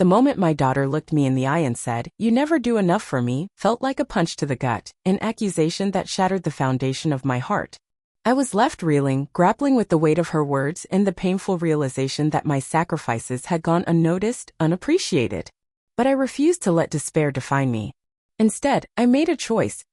The moment my daughter looked me in the eye and said, "You never do enough for me," felt like a punch to the gut, an accusation that shattered the foundation of my heart. I was left reeling, grappling with the weight of her words and the painful realization that my sacrifices had gone unnoticed, unappreciated. But I refused to let despair define me. Instead, I made a choice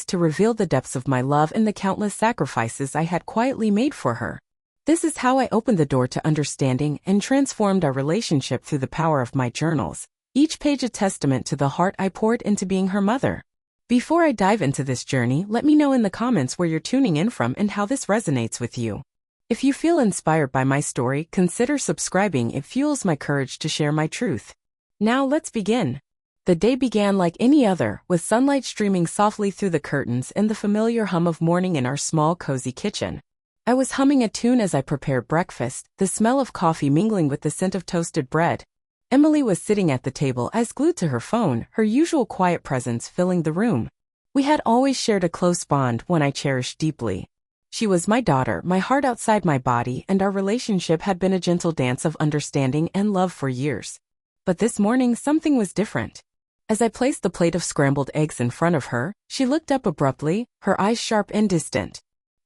to reveal the depths of my love and the countless sacrifices I had quietly made for her. This is how I opened the door to understanding and transformed our relationship through the power of my journals, each page a testament to the heart I poured into being her mother. Before I dive into this journey, let me know in the comments where you're tuning in from and how this resonates with you. If you feel inspired by my story, consider subscribing. It fuels my courage to share my truth. Now let's begin. The day began like any other, with sunlight streaming softly through the curtains and the familiar hum of morning in our small, cozy kitchen. I was humming a tune as I prepared breakfast, the smell of coffee mingling with the scent of toasted bread. Emily was sitting at the table, eyes glued to her phone, her usual quiet presence filling the room. We had always shared a close bond, one I cherished deeply. She was my daughter, my heart outside my body, and our relationship had been a gentle dance of understanding and love for years. But this morning something was different. As I placed the plate of scrambled eggs in front of her, she looked up abruptly, her eyes sharp and distant.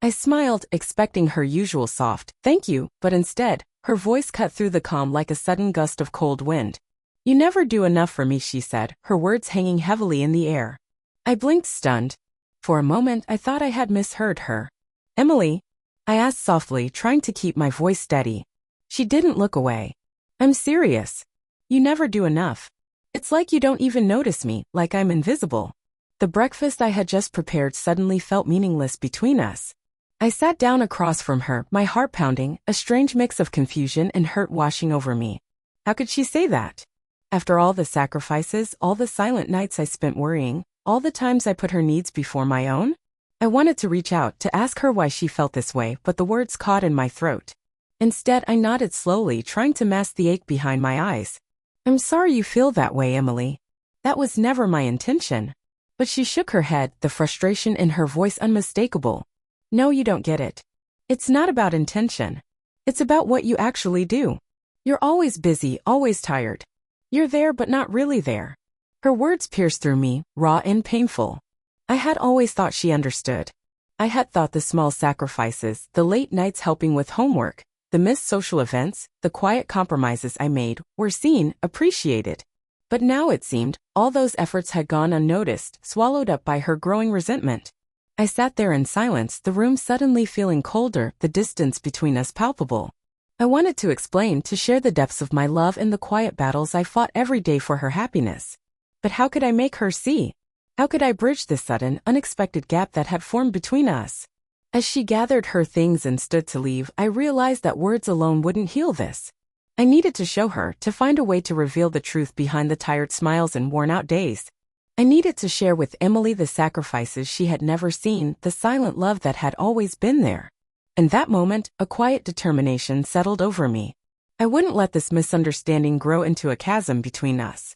I smiled, expecting her usual soft, "Thank you," but instead, her voice cut through the calm like a sudden gust of cold wind. "You never do enough for me," she said, her words hanging heavily in the air. I blinked, stunned. For a moment, I thought I had misheard her. "Emily?" I asked softly, trying to keep my voice steady. She didn't look away. "I'm serious. You never do enough. It's like you don't even notice me, like I'm invisible." The breakfast I had just prepared suddenly felt meaningless between us. I sat down across from her, my heart pounding, a strange mix of confusion and hurt washing over me. How could she say that? After all the sacrifices, all the silent nights I spent worrying, all the times I put her needs before my own? I wanted to reach out, to ask her why she felt this way, but the words caught in my throat. Instead, I nodded slowly, trying to mask the ache behind my eyes. "I'm sorry you feel that way, Emily. That was never my intention." But she shook her head, the frustration in her voice unmistakable. "No, you don't get it. It's not about intention. It's about what you actually do. You're always busy, always tired. You're there but not really there." Her words pierced through me, raw and painful. I had always thought she understood. I had thought the small sacrifices, the late nights helping with homework, the missed social events, the quiet compromises I made, were seen, appreciated. But now it seemed, all those efforts had gone unnoticed, swallowed up by her growing resentment. I sat there in silence, the room suddenly feeling colder, the distance between us palpable. I wanted to explain, to share the depths of my love and the quiet battles I fought every day for her happiness. But how could I make her see? How could I bridge this sudden, unexpected gap that had formed between us? As she gathered her things and stood to leave, I realized that words alone wouldn't heal this. I needed to show her, to find a way to reveal the truth behind the tired smiles and worn-out days. I needed to share with Emily the sacrifices she had never seen, the silent love that had always been there. In that moment, a quiet determination settled over me. I wouldn't let this misunderstanding grow into a chasm between us.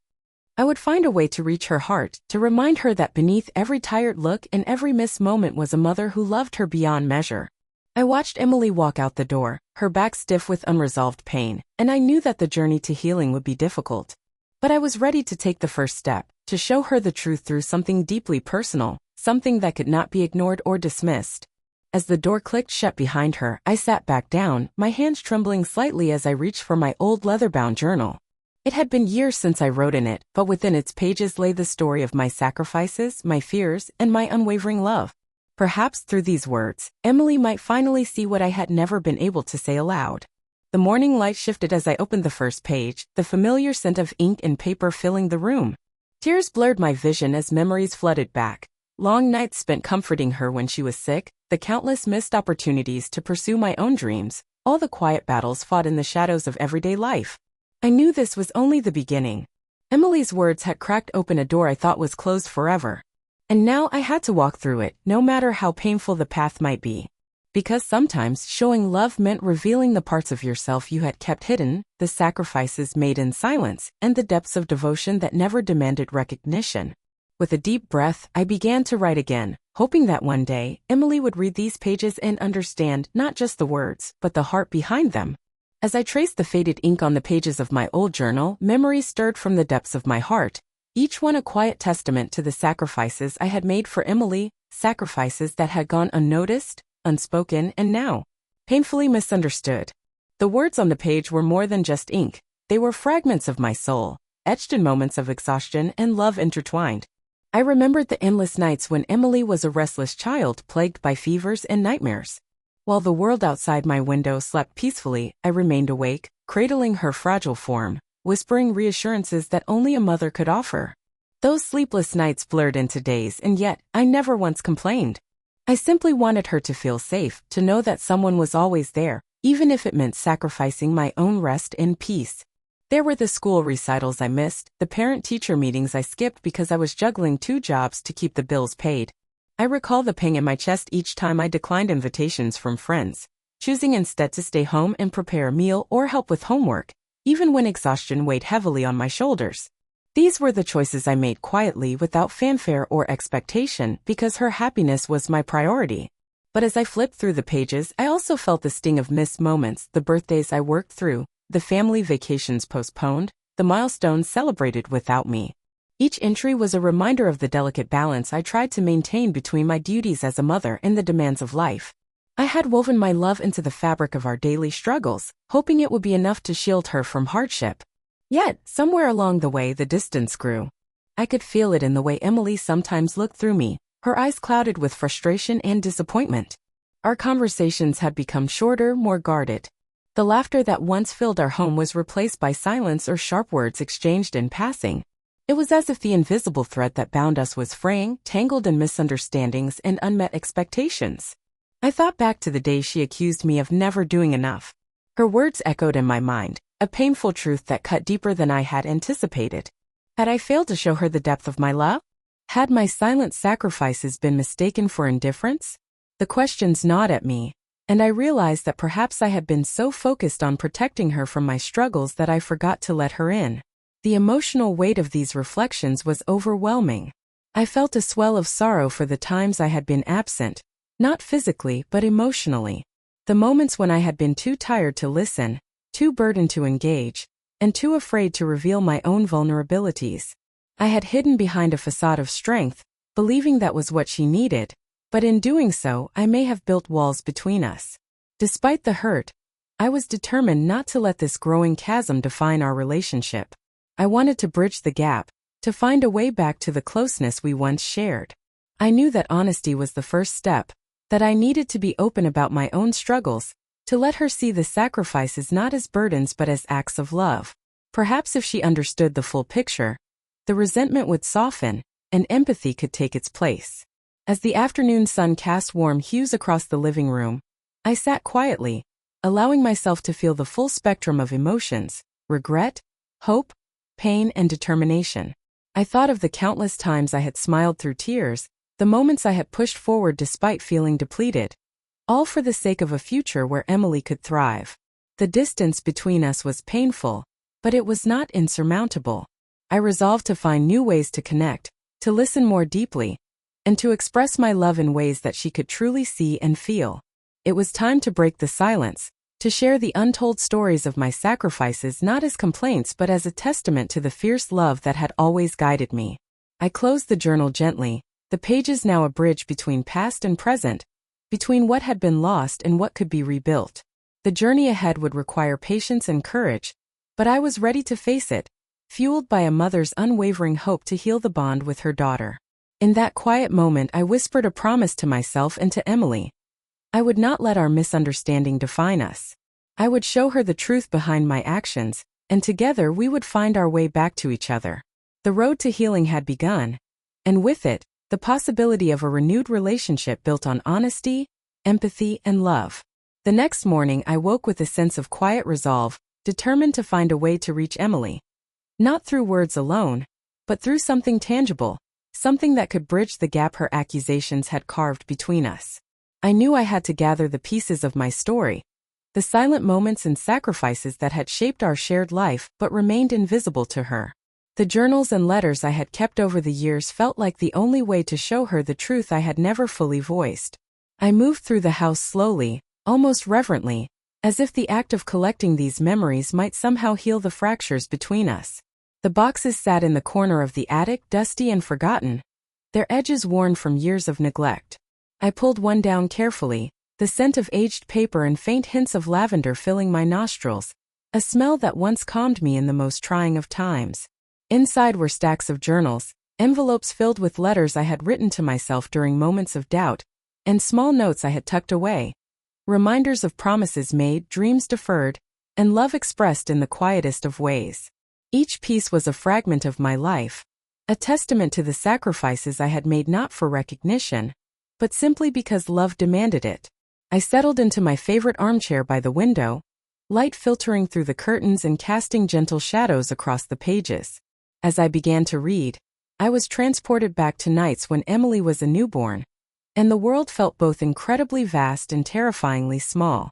I would find a way to reach her heart, to remind her that beneath every tired look and every missed moment was a mother who loved her beyond measure. I watched Emily walk out the door, her back stiff with unresolved pain, and I knew that the journey to healing would be difficult. But I was ready to take the first step, to show her the truth through something deeply personal, something that could not be ignored or dismissed. As the door clicked shut behind her, I sat back down, my hands trembling slightly as I reached for my old leather-bound journal. It had been years since I wrote in it, but within its pages lay the story of my sacrifices, my fears, and my unwavering love. Perhaps through these words, Emily might finally see what I had never been able to say aloud. The morning light shifted as I opened the first page, the familiar scent of ink and paper filling the room. Tears blurred my vision as memories flooded back. Long nights spent comforting her when she was sick, the countless missed opportunities to pursue my own dreams, all the quiet battles fought in the shadows of everyday life. I knew this was only the beginning. Emily's words had cracked open a door I thought was closed forever. And now I had to walk through it, no matter how painful the path might be. Because sometimes showing love meant revealing the parts of yourself you had kept hidden, the sacrifices made in silence, and the depths of devotion that never demanded recognition. With a deep breath, I began to write again, hoping that one day, Emily would read these pages and understand not just the words, but the heart behind them. As I traced the faded ink on the pages of my old journal, memories stirred from the depths of my heart, each one a quiet testament to the sacrifices I had made for Emily, sacrifices that had gone unnoticed, unspoken, and now painfully misunderstood. The words on the page were more than just ink. They were fragments of my soul, etched in moments of exhaustion and love intertwined. I remembered the endless nights when Emily was a restless child plagued by fevers and nightmares. While the world outside my window slept peacefully, I remained awake, cradling her fragile form, whispering reassurances that only a mother could offer. Those sleepless nights blurred into days, and yet I never once complained. I simply wanted her to feel safe, to know that someone was always there, even if it meant sacrificing my own rest and peace. There were the school recitals I missed, the parent-teacher meetings I skipped because I was juggling 2 jobs to keep the bills paid. I recall the pang in my chest each time I declined invitations from friends, choosing instead to stay home and prepare a meal or help with homework, even when exhaustion weighed heavily on my shoulders. These were the choices I made quietly without fanfare or expectation because her happiness was my priority. But as I flipped through the pages, I also felt the sting of missed moments, the birthdays I worked through, the family vacations postponed, the milestones celebrated without me. Each entry was a reminder of the delicate balance I tried to maintain between my duties as a mother and the demands of life. I had woven my love into the fabric of our daily struggles, hoping it would be enough to shield her from hardship. Yet, somewhere along the way the distance grew. I could feel it in the way Emily sometimes looked through me, her eyes clouded with frustration and disappointment. Our conversations had become shorter, more guarded. The laughter that once filled our home was replaced by silence or sharp words exchanged in passing. It was as if the invisible thread that bound us was fraying, tangled in misunderstandings and unmet expectations. I thought back to the day she accused me of never doing enough. Her words echoed in my mind, a painful truth that cut deeper than I had anticipated. Had I failed to show her the depth of my love? Had my silent sacrifices been mistaken for indifference? The questions gnawed at me, and I realized that perhaps I had been so focused on protecting her from my struggles that I forgot to let her in. The emotional weight of these reflections was overwhelming. I felt a swell of sorrow for the times I had been absent, not physically but emotionally. The moments when I had been too tired to listen, too burdened to engage, and too afraid to reveal my own vulnerabilities. I had hidden behind a facade of strength, believing that was what she needed, but in doing so, I may have built walls between us. Despite the hurt, I was determined not to let this growing chasm define our relationship. I wanted to bridge the gap, to find a way back to the closeness we once shared. I knew that honesty was the first step, that I needed to be open about my own struggles, to let her see the sacrifices not as burdens but as acts of love. Perhaps if she understood the full picture, the resentment would soften, and empathy could take its place. As the afternoon sun cast warm hues across the living room, I sat quietly, allowing myself to feel the full spectrum of emotions, regret, hope, pain, and determination. I thought of the countless times I had smiled through tears, the moments I had pushed forward despite feeling depleted, all for the sake of a future where Emily could thrive. The distance between us was painful, but it was not insurmountable. I resolved to find new ways to connect, to listen more deeply, and to express my love in ways that she could truly see and feel. It was time to break the silence, to share the untold stories of my sacrifices not as complaints but as a testament to the fierce love that had always guided me. I closed the journal gently, the pages now a bridge between past and present, between what had been lost and what could be rebuilt. The journey ahead would require patience and courage, but I was ready to face it, fueled by a mother's unwavering hope to heal the bond with her daughter. In that quiet moment I whispered a promise to myself and to Emily. I would not let our misunderstanding define us. I would show her the truth behind my actions, and together we would find our way back to each other. The road to healing had begun, and with it, the possibility of a renewed relationship built on honesty, empathy, and love. The next morning I woke with a sense of quiet resolve, determined to find a way to reach Emily. Not through words alone, but through something tangible, something that could bridge the gap her accusations had carved between us. I knew I had to gather the pieces of my story, the silent moments and sacrifices that had shaped our shared life but remained invisible to her. The journals and letters I had kept over the years felt like the only way to show her the truth I had never fully voiced. I moved through the house slowly, almost reverently, as if the act of collecting these memories might somehow heal the fractures between us. The boxes sat in the corner of the attic, dusty and forgotten, their edges worn from years of neglect. I pulled one down carefully, the scent of aged paper and faint hints of lavender filling my nostrils, a smell that once calmed me in the most trying of times. Inside were stacks of journals, envelopes filled with letters I had written to myself during moments of doubt, and small notes I had tucked away. Reminders of promises made, dreams deferred, and love expressed in the quietest of ways. Each piece was a fragment of my life, a testament to the sacrifices I had made not for recognition, but simply because love demanded it. I settled into my favorite armchair by the window, light filtering through the curtains and casting gentle shadows across the pages. As I began to read, I was transported back to nights when Emily was a newborn, and the world felt both incredibly vast and terrifyingly small.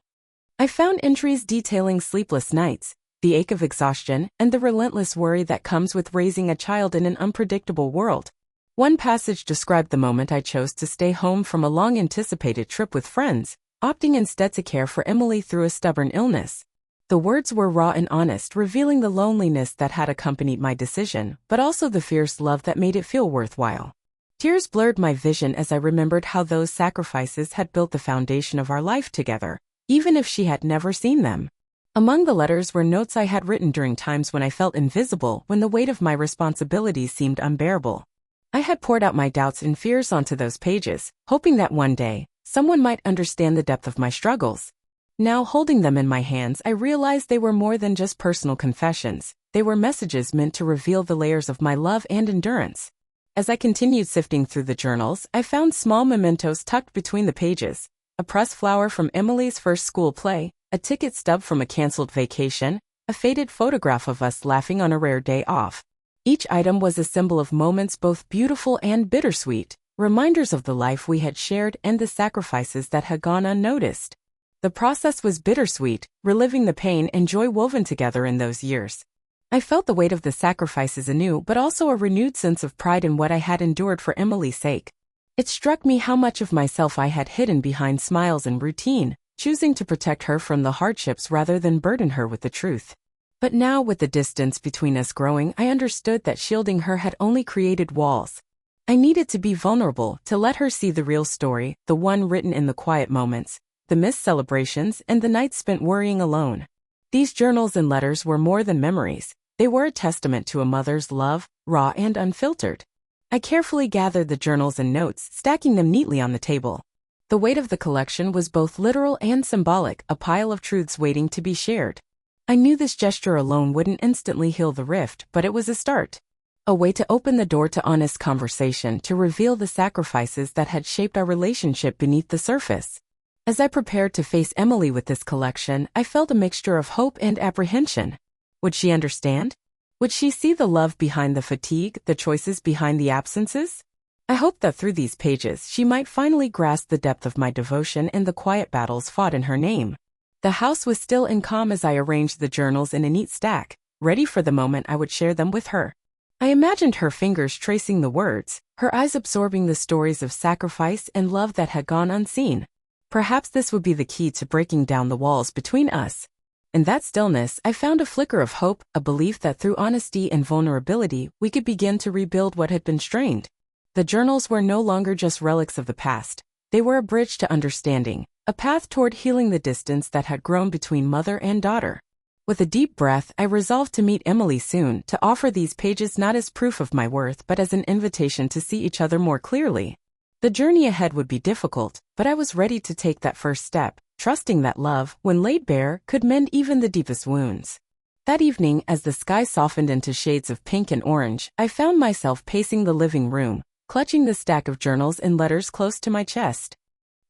I found entries detailing sleepless nights, the ache of exhaustion, and the relentless worry that comes with raising a child in an unpredictable world. One passage described the moment I chose to stay home from a long-anticipated trip with friends, opting instead to care for Emily through a stubborn illness. The words were raw and honest, revealing the loneliness that had accompanied my decision, but also the fierce love that made it feel worthwhile. Tears blurred my vision as I remembered how those sacrifices had built the foundation of our life together, even if she had never seen them. Among the letters were notes I had written during times when I felt invisible, when the weight of my responsibilities seemed unbearable. I had poured out my doubts and fears onto those pages, hoping that one day, someone might understand the depth of my struggles. Now, holding them in my hands, I realized they were more than just personal confessions. They were messages meant to reveal the layers of my love and endurance. As I continued sifting through the journals, I found small mementos tucked between the pages: a pressed flower from Emily's first school play, a ticket stub from a canceled vacation, a faded photograph of us laughing on a rare day off. Each item was a symbol of moments both beautiful and bittersweet, reminders of the life we had shared and the sacrifices that had gone unnoticed. The process was bittersweet, reliving the pain and joy woven together in those years. I felt the weight of the sacrifices anew, but also a renewed sense of pride in what I had endured for Emily's sake. It struck me how much of myself I had hidden behind smiles and routine, choosing to protect her from the hardships rather than burden her with the truth. But now, with the distance between us growing, I understood that shielding her had only created walls. I needed to be vulnerable, to let her see the real story, the one written in the quiet moments, the missed celebrations, and the nights spent worrying alone. These journals and letters were more than memories. They were a testament to a mother's love, raw and unfiltered. I carefully gathered the journals and notes, stacking them neatly on the table. The weight of the collection was both literal and symbolic, a pile of truths waiting to be shared. I knew this gesture alone wouldn't instantly heal the rift, but it was a start. A way to open the door to honest conversation, to reveal the sacrifices that had shaped our relationship beneath the surface. As I prepared to face Emily with this collection, I felt a mixture of hope and apprehension. Would she understand? Would she see the love behind the fatigue, the choices behind the absences? I hoped that through these pages she might finally grasp the depth of my devotion and the quiet battles fought in her name. The house was still and calm as I arranged the journals in a neat stack, ready for the moment I would share them with her. I imagined her fingers tracing the words, her eyes absorbing the stories of sacrifice and love that had gone unseen. Perhaps this would be the key to breaking down the walls between us. In that stillness, I found a flicker of hope, a belief that through honesty and vulnerability, we could begin to rebuild what had been strained. The journals were no longer just relics of the past. They were a bridge to understanding, a path toward healing the distance that had grown between mother and daughter. With a deep breath, I resolved to meet Emily soon, to offer these pages not as proof of my worth but as an invitation to see each other more clearly. The journey ahead would be difficult, but I was ready to take that first step, trusting that love, when laid bare, could mend even the deepest wounds. That evening, as the sky softened into shades of pink and orange, I found myself pacing the living room, clutching the stack of journals and letters close to my chest.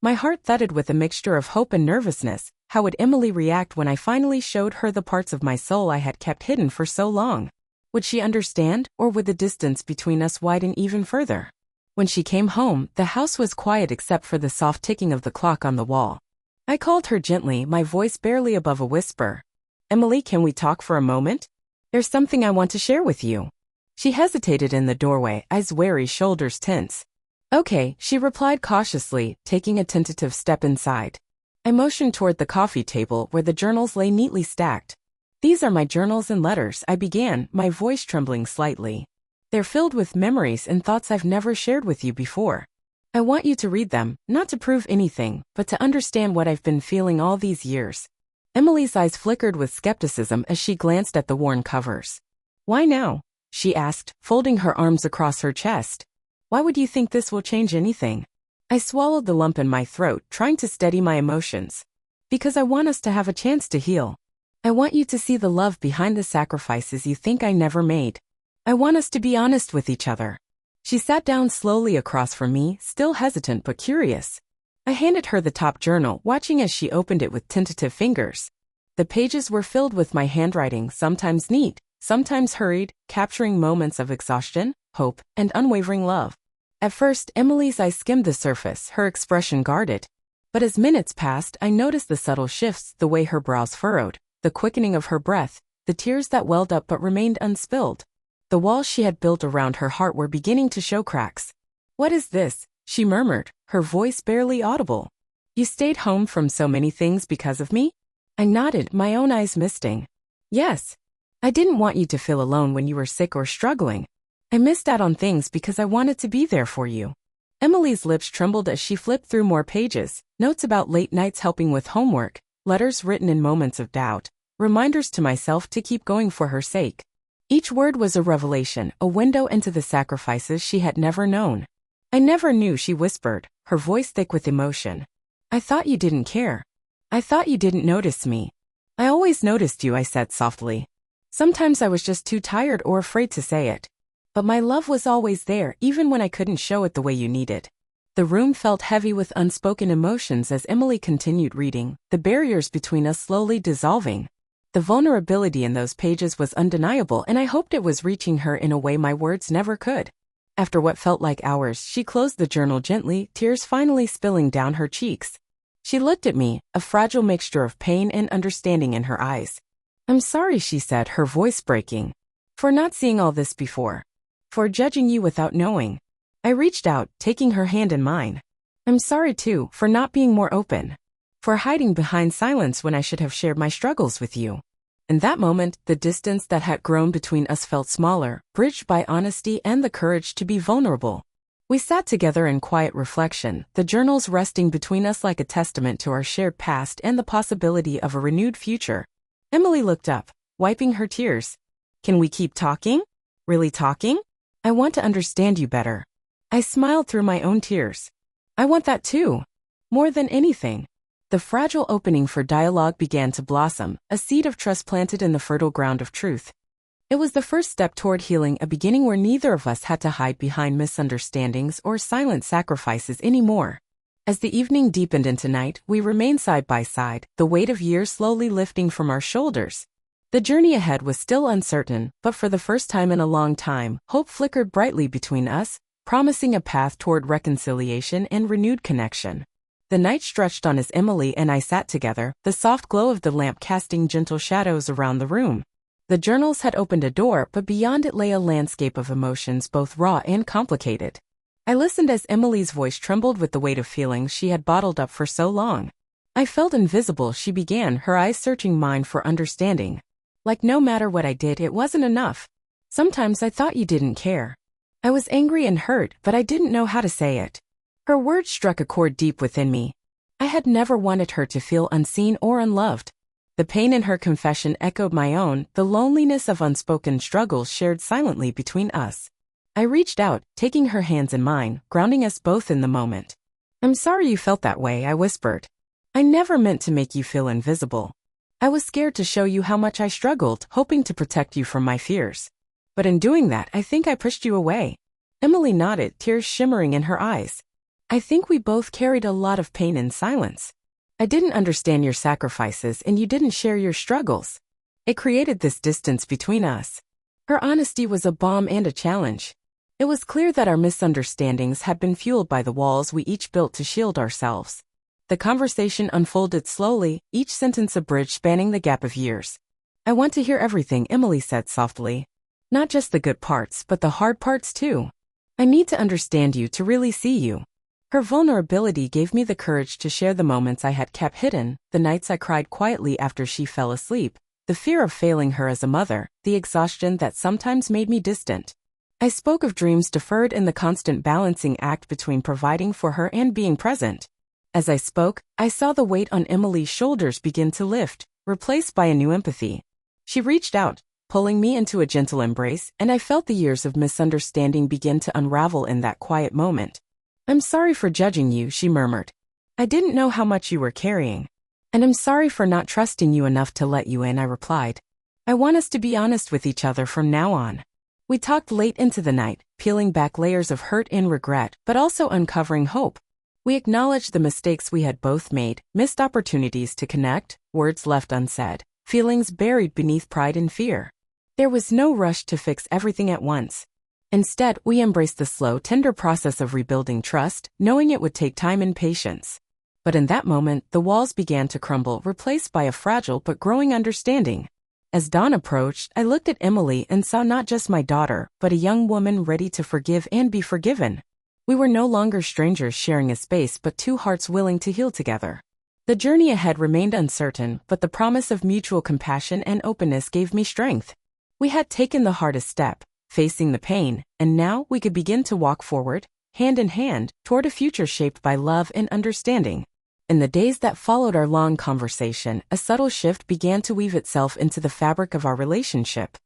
My heart thudded with a mixture of hope and nervousness. How would Emily react when I finally showed her the parts of my soul I had kept hidden for so long? Would she understand, or would the distance between us widen even further? When she came home, the house was quiet except for the soft ticking of the clock on the wall. I called her gently, my voice barely above a whisper. "Emily, can we talk for a moment? There's something I want to share with you." She hesitated in the doorway, eyes wary, shoulders tense. "Okay," she replied cautiously, taking a tentative step inside. I motioned toward the coffee table where the journals lay neatly stacked. These are my journals and letters, I began, my voice trembling slightly. They're filled with memories and thoughts I've never shared with you before. I want you to read them, not to prove anything, but to understand what I've been feeling all these years. Emily's eyes flickered with skepticism as she glanced at the worn covers. Why now? She asked, folding her arms across her chest. Why would you think this will change anything? I swallowed the lump in my throat, trying to steady my emotions. Because I want us to have a chance to heal. I want you to see the love behind the sacrifices you think I never made. I want us to be honest with each other. She sat down slowly across from me, still hesitant but curious. I handed her the top journal, watching as she opened it with tentative fingers. The pages were filled with my handwriting, sometimes neat, sometimes hurried, capturing moments of exhaustion, hope, and unwavering love. At first, Emily's eyes skimmed the surface, her expression guarded. But as minutes passed, I noticed the subtle shifts, the way her brows furrowed, the quickening of her breath, the tears that welled up but remained unspilled. The walls she had built around her heart were beginning to show cracks. What is this? She murmured, her voice barely audible. You stayed home from so many things because of me? I nodded, my own eyes misting. Yes. I didn't want you to feel alone when you were sick or struggling. I missed out on things because I wanted to be there for you. Emily's lips trembled as she flipped through more pages, notes about late nights helping with homework, letters written in moments of doubt, reminders to myself to keep going for her sake. Each word was a revelation, a window into the sacrifices she had never known. I never knew, she whispered, her voice thick with emotion. I thought you didn't care. I thought you didn't notice me. I always noticed you, I said softly. Sometimes I was just too tired or afraid to say it. But my love was always there, even when I couldn't show it the way you needed. The room felt heavy with unspoken emotions as Emily continued reading, the barriers between us slowly dissolving. The vulnerability in those pages was undeniable, and I hoped it was reaching her in a way my words never could. After what felt like hours, she closed the journal gently, tears finally spilling down her cheeks. She looked at me, a fragile mixture of pain and understanding in her eyes. I'm sorry, she said, her voice breaking. For not seeing all this before. For judging you without knowing. I reached out, taking her hand in mine. I'm sorry too, for not being more open. For hiding behind silence when I should have shared my struggles with you. In that moment, the distance that had grown between us felt smaller, bridged by honesty and the courage to be vulnerable. We sat together in quiet reflection, the journals resting between us like a testament to our shared past and the possibility of a renewed future. Emily looked up, wiping her tears. Can we keep talking? Really talking? I want to understand you better. I smiled through my own tears. I want that too. More than anything. The fragile opening for dialogue began to blossom, a seed of trust planted in the fertile ground of truth. It was the first step toward healing, a beginning where neither of us had to hide behind misunderstandings or silent sacrifices anymore. As the evening deepened into night, we remained side by side, the weight of years slowly lifting from our shoulders. The journey ahead was still uncertain, but for the first time in a long time, hope flickered brightly between us, promising a path toward reconciliation and renewed connection. The night stretched on as Emily and I sat together, the soft glow of the lamp casting gentle shadows around the room. The journals had opened a door, but beyond it lay a landscape of emotions both raw and complicated. I listened as Emily's voice trembled with the weight of feelings she had bottled up for so long. I felt invisible, she began, her eyes searching mine for understanding. Like no matter what I did, it wasn't enough. Sometimes I thought you didn't care. I was angry and hurt, but I didn't know how to say it. Her words struck a chord deep within me. I had never wanted her to feel unseen or unloved. The pain in her confession echoed my own, the loneliness of unspoken struggles shared silently between us. I reached out, taking her hands in mine, grounding us both in the moment. I'm sorry you felt that way, I whispered. I never meant to make you feel invisible. I was scared to show you how much I struggled, hoping to protect you from my fears. But in doing that, I think I pushed you away. Emily nodded, tears shimmering in her eyes. I think we both carried a lot of pain in silence. I didn't understand your sacrifices and you didn't share your struggles. It created this distance between us. Her honesty was a balm and a challenge. It was clear that our misunderstandings had been fueled by the walls we each built to shield ourselves. The conversation unfolded slowly, each sentence a bridge spanning the gap of years. I want to hear everything, Emily said softly. Not just the good parts, but the hard parts too. I need to understand you to really see you. Her vulnerability gave me the courage to share the moments I had kept hidden, the nights I cried quietly after she fell asleep, the fear of failing her as a mother, the exhaustion that sometimes made me distant. I spoke of dreams deferred and the constant balancing act between providing for her and being present. As I spoke, I saw the weight on Emily's shoulders begin to lift, replaced by a new empathy. She reached out, pulling me into a gentle embrace, and I felt the years of misunderstanding begin to unravel in that quiet moment. "I'm sorry for judging you," she murmured. "I didn't know how much you were carrying. And I'm sorry for not trusting you enough to let you in," I replied. "I want us to be honest with each other from now on." We talked late into the night, peeling back layers of hurt and regret, but also uncovering hope. We acknowledged the mistakes we had both made, missed opportunities to connect, words left unsaid, feelings buried beneath pride and fear. There was no rush to fix everything at once. Instead, we embraced the slow, tender process of rebuilding trust, knowing it would take time and patience. But in that moment, the walls began to crumble, replaced by a fragile but growing understanding. As dawn approached, I looked at Emily and saw not just my daughter, but a young woman ready to forgive and be forgiven. We were no longer strangers sharing a space, but two hearts willing to heal together. The journey ahead remained uncertain, but the promise of mutual compassion and openness gave me strength. We had taken the hardest step, facing the pain, and now we could begin to walk forward, hand in hand, toward a future shaped by love and understanding. In the days that followed our long conversation, a subtle shift began to weave itself into the fabric of our relationship.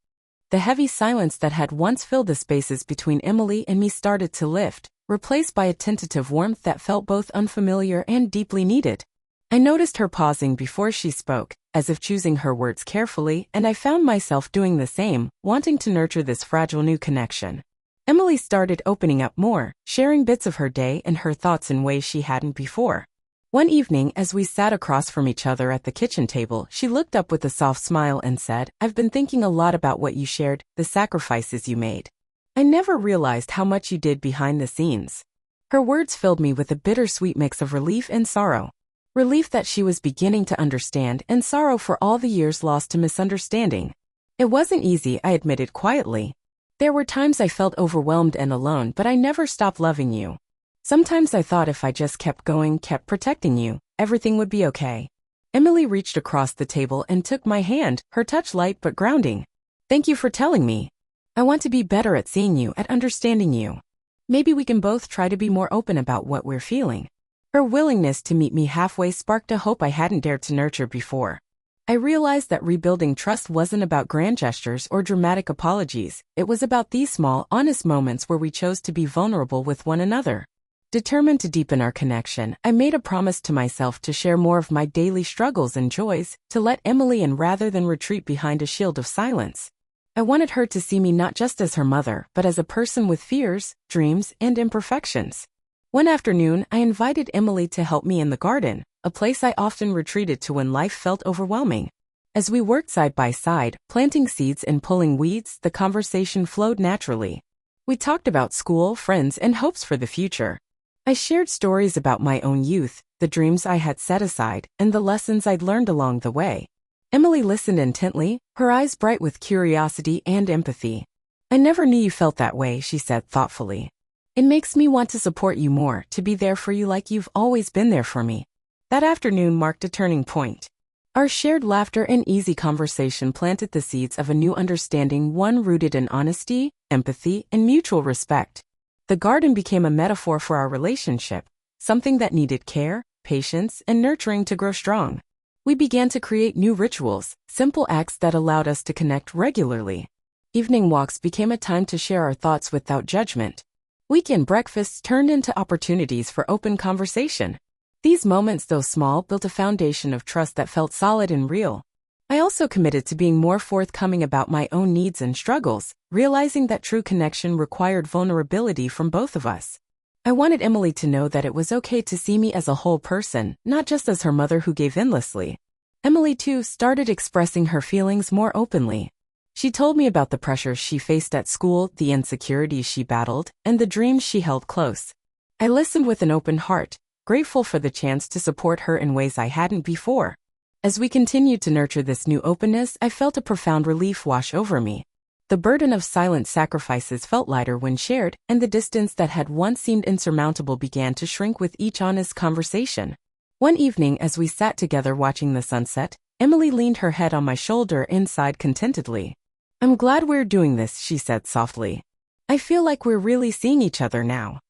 The heavy silence that had once filled the spaces between Emily and me started to lift, replaced by a tentative warmth that felt both unfamiliar and deeply needed. I noticed her pausing before she spoke, as if choosing her words carefully, and I found myself doing the same, wanting to nurture this fragile new connection. Emily started opening up more, sharing bits of her day and her thoughts in ways she hadn't before. One evening, as we sat across from each other at the kitchen table, she looked up with a soft smile and said, "I've been thinking a lot about what you shared, the sacrifices you made. I never realized how much you did behind the scenes." Her words filled me with a bittersweet mix of relief and sorrow. Relief that she was beginning to understand, and sorrow for all the years lost to misunderstanding. It wasn't easy, I admitted quietly. There were times I felt overwhelmed and alone, but I never stopped loving you. Sometimes I thought if I just kept going, kept protecting you, everything would be okay. Emily reached across the table and took my hand, her touch light but grounding. "Thank you for telling me. I want to be better at seeing you, at understanding you. Maybe we can both try to be more open about what we're feeling." Her willingness to meet me halfway sparked a hope I hadn't dared to nurture before. I realized that rebuilding trust wasn't about grand gestures or dramatic apologies. It was about these small, honest moments where we chose to be vulnerable with one another. Determined to deepen our connection, I made a promise to myself to share more of my daily struggles and joys, to let Emily in rather than retreat behind a shield of silence. I wanted her to see me not just as her mother, but as a person with fears, dreams, and imperfections. One afternoon, I invited Emily to help me in the garden, a place I often retreated to when life felt overwhelming. As we worked side by side, planting seeds and pulling weeds, the conversation flowed naturally. We talked about school, friends, and hopes for the future. I shared stories about my own youth, the dreams I had set aside, and the lessons I'd learned along the way. Emily listened intently, her eyes bright with curiosity and empathy. "I never knew you felt that way," she said thoughtfully. "It makes me want to support you more, to be there for you like you've always been there for me." That afternoon marked a turning point. Our shared laughter and easy conversation planted the seeds of a new understanding, one rooted in honesty, empathy, and mutual respect. The garden became a metaphor for our relationship, something that needed care, patience, and nurturing to grow strong. We began to create new rituals, simple acts that allowed us to connect regularly. Evening walks became a time to share our thoughts without judgment. Weekend breakfasts turned into opportunities for open conversation. These moments, though small, built a foundation of trust that felt solid and real. I also committed to being more forthcoming about my own needs and struggles, realizing that true connection required vulnerability from both of us. I wanted Emily to know that it was okay to see me as a whole person, not just as her mother who gave endlessly. Emily, too, started expressing her feelings more openly. She told me about the pressures she faced at school, the insecurities she battled, and the dreams she held close. I listened with an open heart, grateful for the chance to support her in ways I hadn't before. As we continued to nurture this new openness, I felt a profound relief wash over me. The burden of silent sacrifices felt lighter when shared, and the distance that had once seemed insurmountable began to shrink with each honest conversation. One evening, as we sat together watching the sunset, Emily leaned her head on my shoulder and sighed contentedly. "I'm glad we're doing this," she said softly. "I feel like we're really seeing each other now."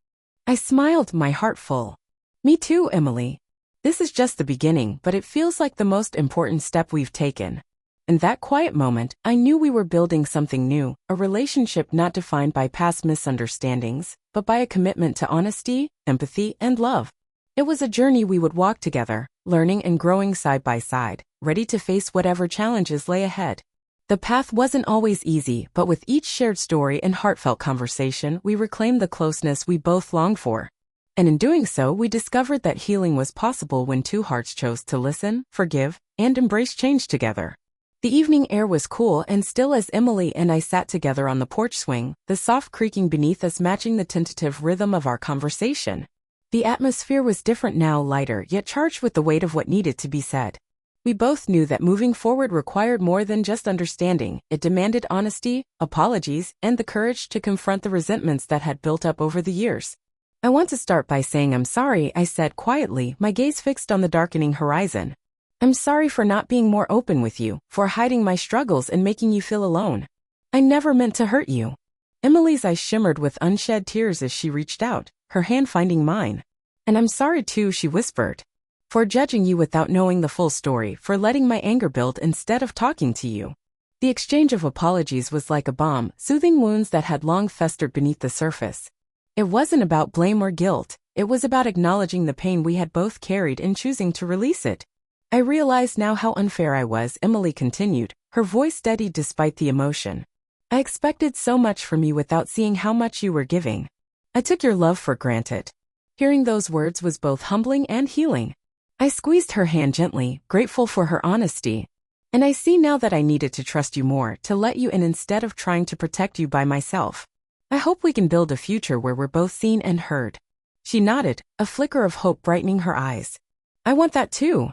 I smiled, my heart full. "Me too, Emily. This is just the beginning, but it feels like the most important step we've taken." In that quiet moment, I knew we were building something new, a relationship not defined by past misunderstandings, but by a commitment to honesty, empathy, and love. It was a journey we would walk together, learning and growing side by side, ready to face whatever challenges lay ahead. The path wasn't always easy, but with each shared story and heartfelt conversation, we reclaimed the closeness we both longed for. And in doing so, we discovered that healing was possible when two hearts chose to listen, forgive, and embrace change together. The evening air was cool and still as Emily and I sat together on the porch swing, the soft creaking beneath us matching the tentative rhythm of our conversation. The atmosphere was different now, lighter, yet charged with the weight of what needed to be said. We both knew that moving forward required more than just understanding. It demanded honesty, apologies, and the courage to confront the resentments that had built up over the years. "I want to start by saying I'm sorry," I said quietly, my gaze fixed on the darkening horizon. "I'm sorry for not being more open with you, for hiding my struggles and making you feel alone. I never meant to hurt you." Emily's eyes shimmered with unshed tears as she reached out, her hand finding mine. "And I'm sorry too," she whispered. "For judging you without knowing the full story, for letting my anger build instead of talking to you." The exchange of apologies was like a balm, soothing wounds that had long festered beneath the surface. It wasn't about blame or guilt, it was about acknowledging the pain we had both carried and choosing to release it. "I realize now how unfair I was," Emily continued, her voice steady despite the emotion. "I expected so much from you without seeing how much you were giving. I took your love for granted." Hearing those words was both humbling and healing. I squeezed her hand gently, grateful for her honesty. "And I see now that I needed to trust you more, to let you in instead of trying to protect you by myself. I hope we can build a future where we're both seen and heard." She nodded, a flicker of hope brightening her eyes. "I want that too.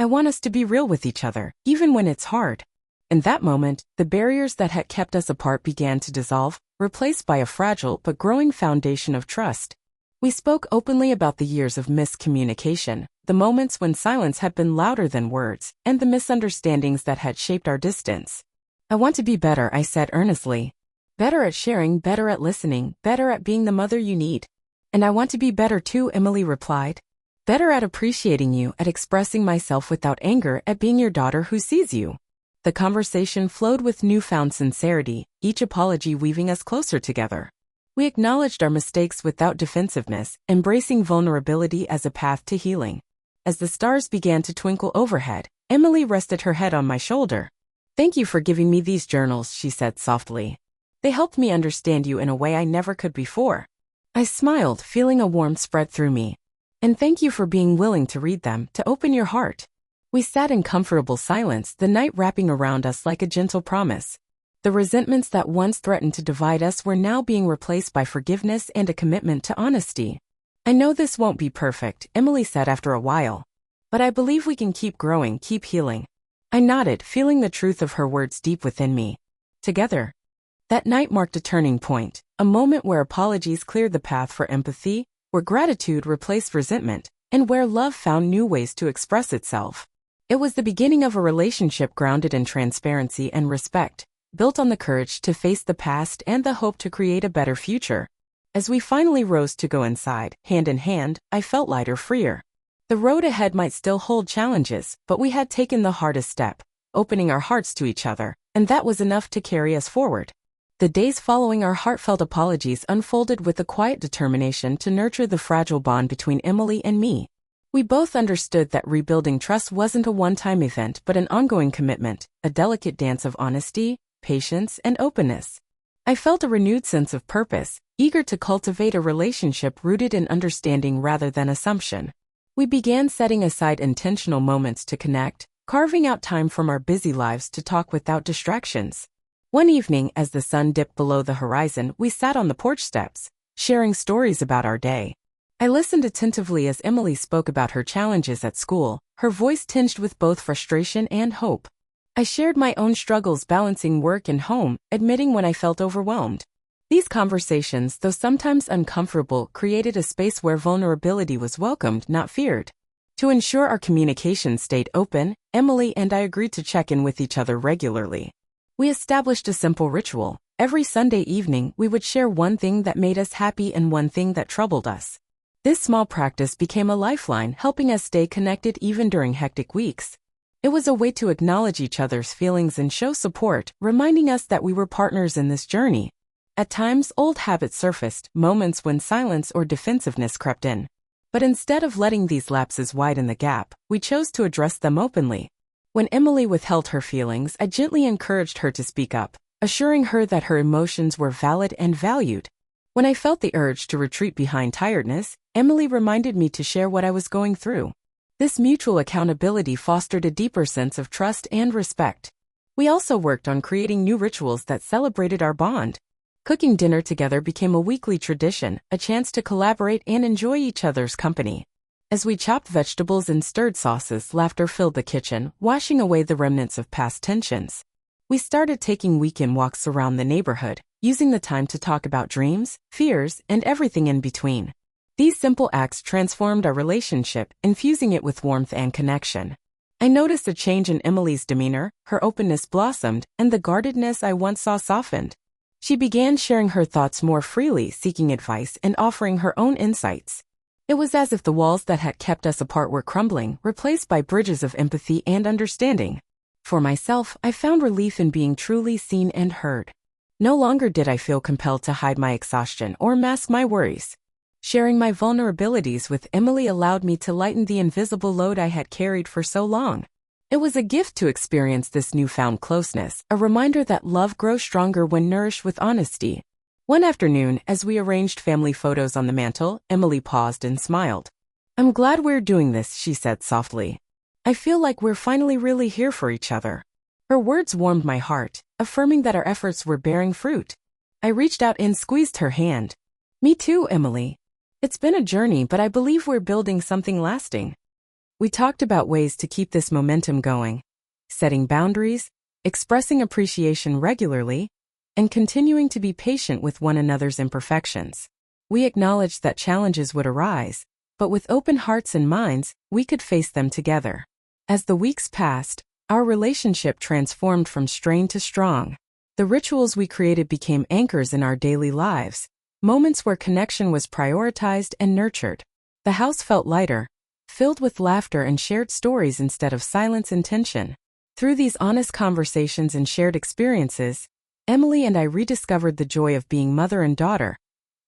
I want us to be real with each other, even when it's hard." In that moment, the barriers that had kept us apart began to dissolve, replaced by a fragile but growing foundation of trust. We spoke openly about the years of miscommunication, the moments when silence had been louder than words, and the misunderstandings that had shaped our distance. "I want to be better," I said earnestly. "Better at sharing, better at listening, better at being the mother you need." "And I want to be better too," Emily replied. "Better at appreciating you, at expressing myself without anger, at being your daughter who sees you." The conversation flowed with newfound sincerity, each apology weaving us closer together. We acknowledged our mistakes without defensiveness, embracing vulnerability as a path to healing. As the stars began to twinkle overhead, Emily rested her head on my shoulder. "Thank you for giving me these journals," she said softly. "They helped me understand you in a way I never could before." I smiled, feeling a warmth spread through me. "And thank you for being willing to read them, to open your heart." We sat in comfortable silence, the night wrapping around us like a gentle promise. The resentments that once threatened to divide us were now being replaced by forgiveness and a commitment to honesty. "I know this won't be perfect," Emily said after a while. "But I believe we can keep growing, keep healing." I nodded, feeling the truth of her words deep within me. Together. That night marked a turning point, a moment where apologies cleared the path for empathy, where gratitude replaced resentment, and where love found new ways to express itself. It was the beginning of a relationship grounded in transparency and respect, built on the courage to face the past and the hope to create a better future. As we finally rose to go inside, hand in hand, I felt lighter, freer. The road ahead might still hold challenges, but we had taken the hardest step, opening our hearts to each other, and that was enough to carry us forward. The days following our heartfelt apologies unfolded with a quiet determination to nurture the fragile bond between Emily and me. We both understood that rebuilding trust wasn't a one-time event but an ongoing commitment, a delicate dance of honesty, patience, and openness. I felt a renewed sense of purpose, eager to cultivate a relationship rooted in understanding rather than assumption. We began setting aside intentional moments to connect, carving out time from our busy lives to talk without distractions. One evening, as the sun dipped below the horizon, we sat on the porch steps, sharing stories about our day. I listened attentively as Emily spoke about her challenges at school, her voice tinged with both frustration and hope. I shared my own struggles balancing work and home, admitting when I felt overwhelmed. These conversations, though sometimes uncomfortable, created a space where vulnerability was welcomed, not feared. To ensure our communication stayed open, Emily and I agreed to check in with each other regularly. We established a simple ritual. Every Sunday evening, we would share one thing that made us happy and one thing that troubled us. This small practice became a lifeline, helping us stay connected even during hectic weeks. It was a way to acknowledge each other's feelings and show support, reminding us that we were partners in this journey. At times, old habits surfaced, moments when silence or defensiveness crept in. But instead of letting these lapses widen the gap, we chose to address them openly. When Emily withheld her feelings, I gently encouraged her to speak up, assuring her that her emotions were valid and valued. When I felt the urge to retreat behind tiredness, Emily reminded me to share what I was going through. This mutual accountability fostered a deeper sense of trust and respect. We also worked on creating new rituals that celebrated our bond. Cooking dinner together became a weekly tradition, a chance to collaborate and enjoy each other's company. As we chopped vegetables and stirred sauces, laughter filled the kitchen, washing away the remnants of past tensions. We started taking weekend walks around the neighborhood, using the time to talk about dreams, fears, and everything in between. These simple acts transformed our relationship, infusing it with warmth and connection. I noticed a change in Emily's demeanor, her openness blossomed, and the guardedness I once saw softened. She began sharing her thoughts more freely, seeking advice and offering her own insights. It was as if the walls that had kept us apart were crumbling, replaced by bridges of empathy and understanding. For myself, I found relief in being truly seen and heard. No longer did I feel compelled to hide my exhaustion or mask my worries. Sharing my vulnerabilities with Emily allowed me to lighten the invisible load I had carried for so long. It was a gift to experience this newfound closeness, a reminder that love grows stronger when nourished with honesty. One afternoon, as we arranged family photos on the mantel, Emily paused and smiled. "I'm glad we're doing this," she said softly. "I feel like we're finally really here for each other." Her words warmed my heart, affirming that our efforts were bearing fruit. I reached out and squeezed her hand. "Me too, Emily. It's been a journey, but I believe we're building something lasting." We talked about ways to keep this momentum going, setting boundaries, expressing appreciation regularly, and continuing to be patient with one another's imperfections. We acknowledged that challenges would arise, but with open hearts and minds, we could face them together. As the weeks passed, our relationship transformed from strained to strong. The rituals we created became anchors in our daily lives, moments where connection was prioritized and nurtured. The house felt lighter, filled with laughter and shared stories instead of silence and tension. Through these honest conversations and shared experiences, Emily and I rediscovered the joy of being mother and daughter,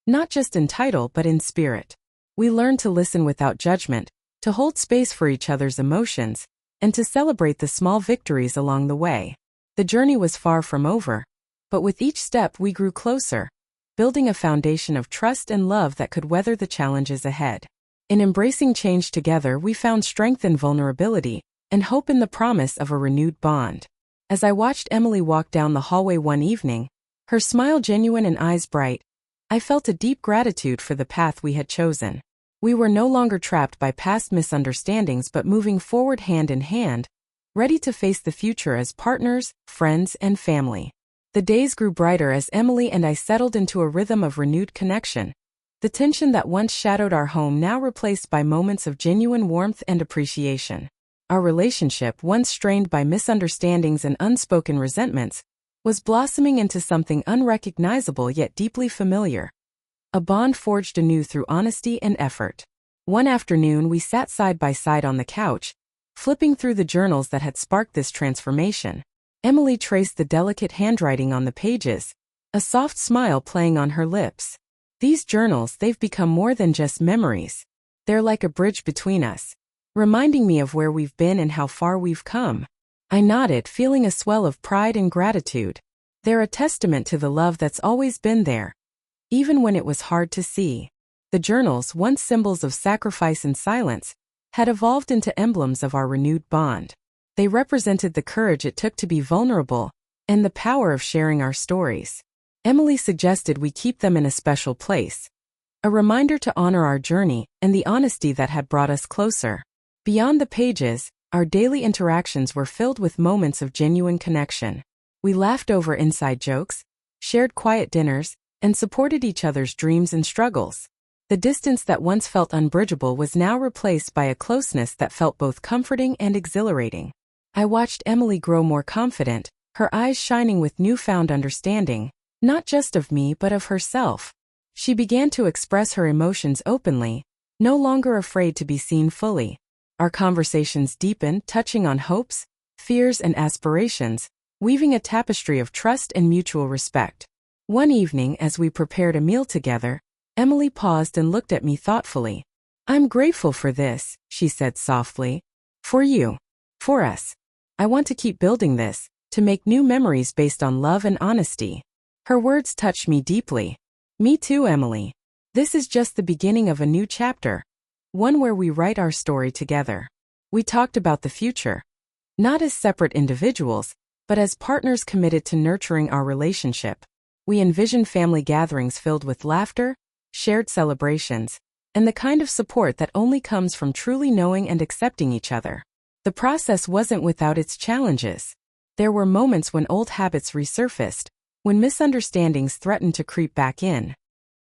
not just in title but in spirit. We learned to listen without judgment, to hold space for each other's emotions, and to celebrate the small victories along the way. The journey was far from over, but with each step we grew closer, building a foundation of trust and love that could weather the challenges ahead. In embracing change together, we found strength in vulnerability and hope in the promise of a renewed bond. As I watched Emily walk down the hallway one evening, her smile genuine and eyes bright, I felt a deep gratitude for the path we had chosen. We were no longer trapped by past misunderstandings but moving forward hand in hand, ready to face the future as partners, friends, and family. The days grew brighter as Emily and I settled into a rhythm of renewed connection. The tension that once shadowed our home now replaced by moments of genuine warmth and appreciation. Our relationship, once strained by misunderstandings and unspoken resentments, was blossoming into something unrecognizable yet deeply familiar. A bond forged anew through honesty and effort. One afternoon we sat side by side on the couch, flipping through the journals that had sparked this transformation. Emily traced the delicate handwriting on the pages, a soft smile playing on her lips. These journals, they've become more than just memories. They're like a bridge between us, reminding me of where we've been and how far we've come. I nodded, feeling a swell of pride and gratitude. They're a testament to the love that's always been there, even when it was hard to see. The journals, once symbols of sacrifice and silence, had evolved into emblems of our renewed bond. They represented the courage it took to be vulnerable and the power of sharing our stories. Emily suggested we keep them in a special place, a reminder to honor our journey and the honesty that had brought us closer. Beyond the pages, Our daily interactions were filled with moments of genuine connection. We laughed over inside jokes, shared quiet dinners, and supported each other's dreams and struggles. The distance that once felt unbridgeable was now replaced by a closeness that felt both comforting and exhilarating. I watched Emily grow more confident, her eyes shining with newfound understanding, not just of me but of herself. She began to express her emotions openly, no longer afraid to be seen fully. Our conversations deepened, touching on hopes, fears, and aspirations, weaving a tapestry of trust and mutual respect. One evening, as we prepared a meal together, Emily paused and looked at me thoughtfully. "I'm grateful for this," she said softly. "For you. For us. I want to keep building this, to make new memories based on love and honesty." Her words touched me deeply. "Me too, Emily. This is just the beginning of a new chapter. One where we write our story together." We talked about the future. Not as separate individuals, but as partners committed to nurturing our relationship. We envisioned family gatherings filled with laughter, shared celebrations, and the kind of support that only comes from truly knowing and accepting each other. The process wasn't without its challenges. There were moments when old habits resurfaced, when misunderstandings threatened to creep back in.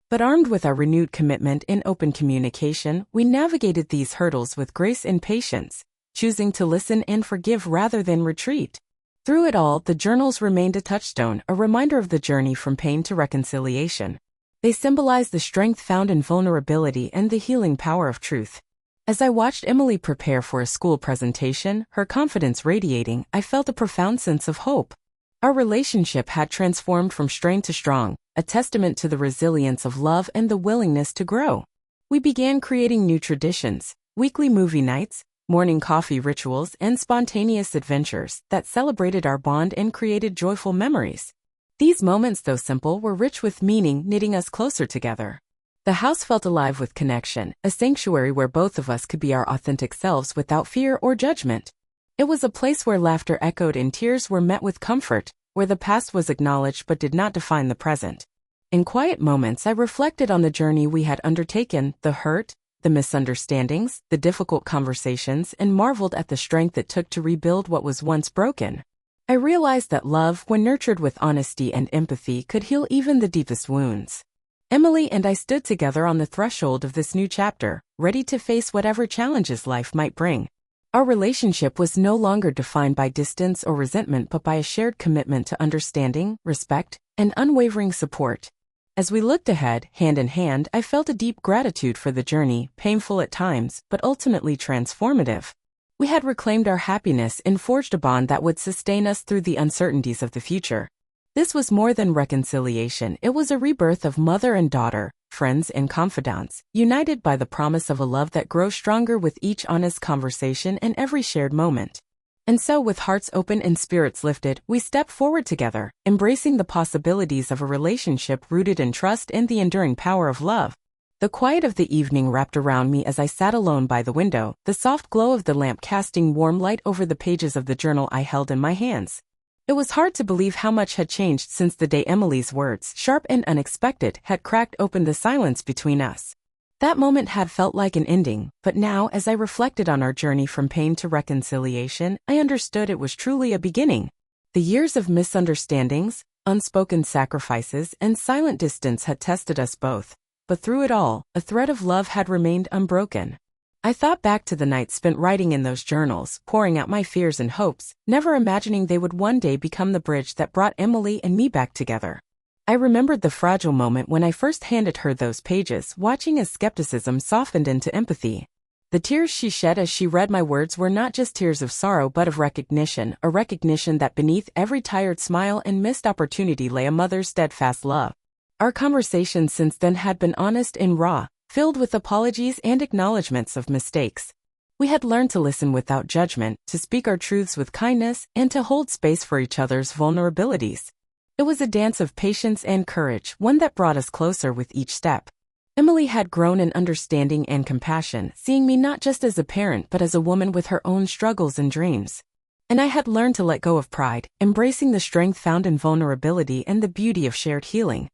But armed with our renewed commitment in open communication, we navigated these hurdles with grace and patience, choosing to listen and forgive rather than retreat. Through it all, the journals remained a touchstone, a reminder of the journey from pain to reconciliation. They symbolize the strength found in vulnerability and the healing power of truth. As I watched Emily prepare for a school presentation, her confidence radiating, I felt a profound sense of hope. Our relationship had transformed from strained to strong, a testament to the resilience of love and the willingness to grow. We began creating new traditions, weekly movie nights, morning coffee rituals, and spontaneous adventures that celebrated our bond and created joyful memories. These moments, though simple, were rich with meaning, knitting us closer together. The house felt alive with connection, a sanctuary where both of us could be our authentic selves without fear or judgment. It was a place where laughter echoed and tears were met with comfort, where the past was acknowledged but did not define the present. In quiet moments, I reflected on the journey we had undertaken, the hurt, the misunderstandings, the difficult conversations, and marveled at the strength it took to rebuild what was once broken. I realized that love, when nurtured with honesty and empathy, could heal even the deepest wounds. Emily and I stood together on the threshold of this new chapter, ready to face whatever challenges life might bring. Our relationship was no longer defined by distance or resentment but by a shared commitment to understanding, respect, and unwavering support. As we looked ahead, hand in hand, I felt a deep gratitude for the journey, painful at times, but ultimately transformative. We had reclaimed our happiness and forged a bond that would sustain us through the uncertainties of the future. This was more than reconciliation, it was a rebirth of mother and daughter, friends and confidants, united by the promise of a love that grows stronger with each honest conversation and every shared moment. And so, with hearts open and spirits lifted, we stepped forward together, embracing the possibilities of a relationship rooted in trust and the enduring power of love. The quiet of the evening wrapped around me as I sat alone by the window, the soft glow of the lamp casting warm light over the pages of the journal I held in my hands. It was hard to believe how much had changed since the day Emily's words, sharp and unexpected, had cracked open the silence between us. That moment had felt like an ending, but now, as I reflected on our journey from pain to reconciliation, I understood it was truly a beginning. The years of misunderstandings, unspoken sacrifices, and silent distance had tested us both. But through it all, a thread of love had remained unbroken. I thought back to the nights spent writing in those journals, pouring out my fears and hopes, never imagining they would one day become the bridge that brought Emily and me back together. I remembered the fragile moment when I first handed her those pages, watching as skepticism softened into empathy. The tears she shed as she read my words were not just tears of sorrow but of recognition, a recognition that beneath every tired smile and missed opportunity lay a mother's steadfast love. Our conversations since then had been honest and raw, filled with apologies and acknowledgments of mistakes. We had learned to listen without judgment, to speak our truths with kindness, and to hold space for each other's vulnerabilities. It was a dance of patience and courage, one that brought us closer with each step. Emily had grown in understanding and compassion, seeing me not just as a parent but as a woman with her own struggles and dreams. And I had learned to let go of pride, embracing the strength found in vulnerability and the beauty of shared healing.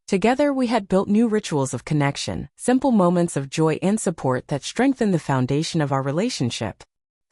Together we had built new rituals of connection, simple moments of joy and support that strengthened the foundation of our relationship.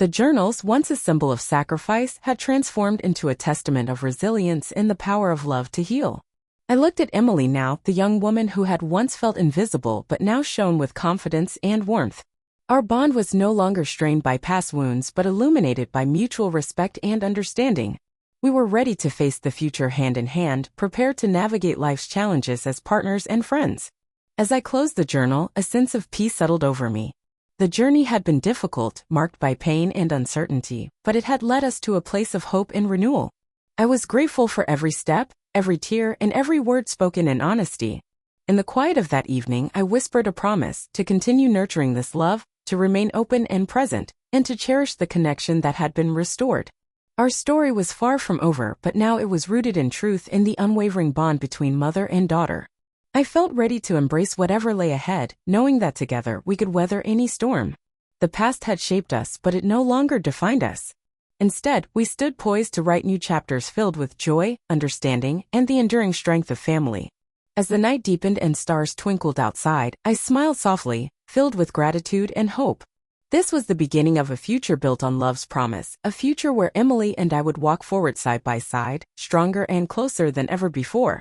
The journals, once a symbol of sacrifice, had transformed into a testament of resilience and the power of love to heal. I looked at Emily now, the young woman who had once felt invisible but now shone with confidence and warmth. Our bond was no longer strained by past wounds but illuminated by mutual respect and understanding. We were ready to face the future hand in hand, prepared to navigate life's challenges as partners and friends. As I closed the journal, a sense of peace settled over me. The journey had been difficult, marked by pain and uncertainty, but it had led us to a place of hope and renewal. I was grateful for every step, every tear, and every word spoken in honesty. In the quiet of that evening, I whispered a promise to continue nurturing this love, to remain open and present, and to cherish the connection that had been restored. Our story was far from over, but now it was rooted in truth, in the unwavering bond between mother and daughter. I felt ready to embrace whatever lay ahead, knowing that together we could weather any storm. The past had shaped us, but it no longer defined us. Instead, we stood poised to write new chapters filled with joy, understanding, and the enduring strength of family. As the night deepened and stars twinkled outside, I smiled softly, filled with gratitude and hope. This was the beginning of a future built on love's promise, a future where Emily and I would walk forward side by side, stronger and closer than ever before.